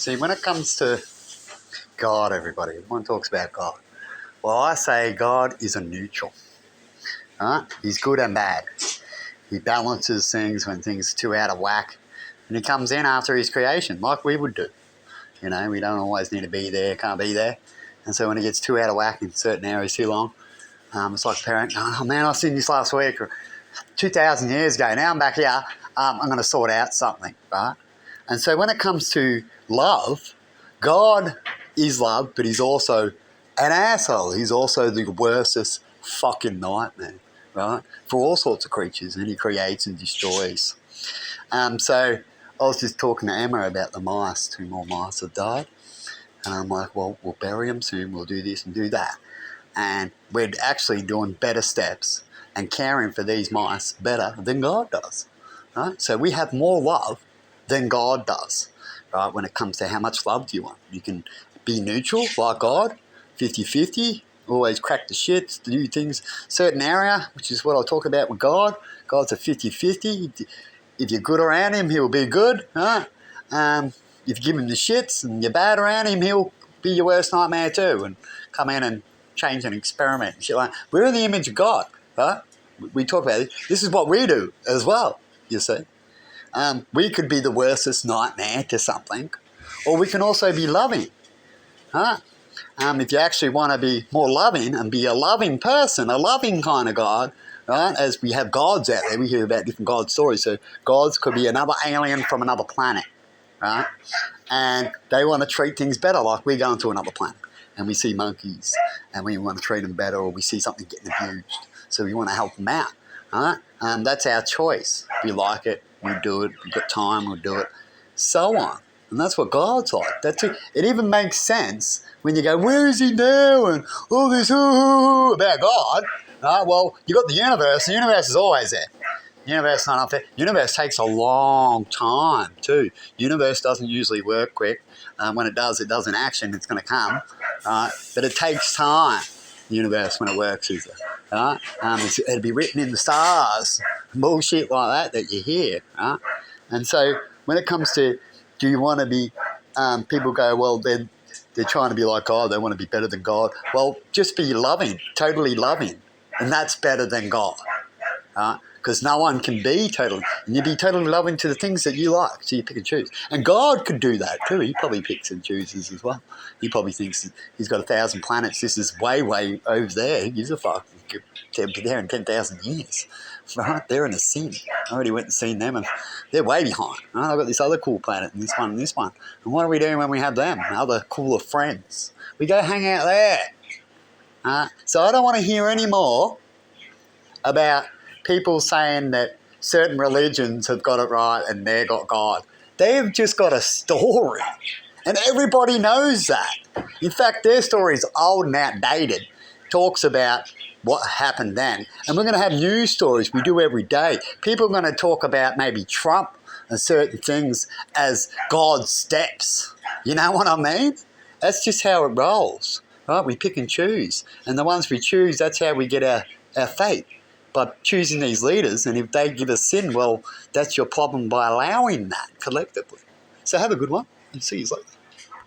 See, when it comes to God, everybody, everyone talks about God. Well, I say God is a neutral. Right? He's good and bad. He balances things when things are too out of whack. And he comes in after his creation, like we would do. You know, we don't always need to be there, can't be there. And so when it gets too out of whack in certain areas too long, it's like a parent, oh man, I seen this last week or 2,000 years ago. Now I'm back here. I'm going to sort out something, right? And so when it comes to love, God is love, but he's also an asshole. He's also the worstest fucking nightmare, right? For all sorts of creatures, and he creates and destroys. So I was just talking to Emma about the mice. 2 more mice have died. And I'm like, well, we'll bury them soon. We'll do this and do that. And we're actually doing better steps and caring for these mice better than God does, right? So we have more love than God does, right? When it comes to how much love do you want. You can be neutral like God, 50-50, always crack the shit, do things, certain area, which is what I'll talk about with God. God's a 50-50. If you're good around him, he'll be good, right? If you give him the shits and you're bad around him, he'll be your worst nightmare too and come in and change and experiment and shit like that. We're in the image of God, right? We talk about it. This is what we do as well, you see. We could be the worstest nightmare to something, or we can also be loving, huh? If you actually want to be more loving and be a loving person, a loving kind of God, right? As we have gods out there, we hear about different God stories. So gods could be another alien from another planet, right? And they want to treat things better, like we're going to another planet and we see monkeys and we want to treat them better, or we see something getting abused, so we want to help them out, right? That's our choice. We like it, we do it. We've got time, we'll do it, so on. And that's what God's like. That's it. It even makes sense when you go, where is he now? And all this about God. Right? Well, you got the universe. The universe is always there. The universe is not up there. The universe takes a long time too. The universe doesn't usually work quick. When it does in action. It's going to come. But it takes time, the universe, when it works. Right? It'll be written in the stars. Bullshit like that you hear. Right? And so when it comes to, do you want to be, people go, well, they're trying to be like God. They want to be better than God. Well, just be loving, totally loving. And that's better than God. Because no one can be totally, and you be totally loving to the things that you like, so you pick and choose. And God could do that too. He probably picks and chooses as well. He probably thinks he's got 1,000 planets. This is way, way over there. He gives a fuck. They'll be there in 10,000 years. Right? They're in a sin. I already went and seen them, and they're way behind. Right? I've got this other cool planet, and this one, and this one. And what are we doing when we have them? Other cooler friends. We go hang out there. So I don't want to hear any more about people saying that certain religions have got it right and they've got God. They've just got a story. And everybody knows that. In fact, their story is old and outdated. Talks about what happened then. And we're going to have news stories we do every day. People are going to talk about maybe Trump and certain things as God's steps. You know what I mean? That's just how it rolls. Right? We pick and choose. And the ones we choose, that's how we get our fate. By choosing these leaders, and if they give us sin, well, that's your problem by allowing that collectively. So have a good one, and see you later.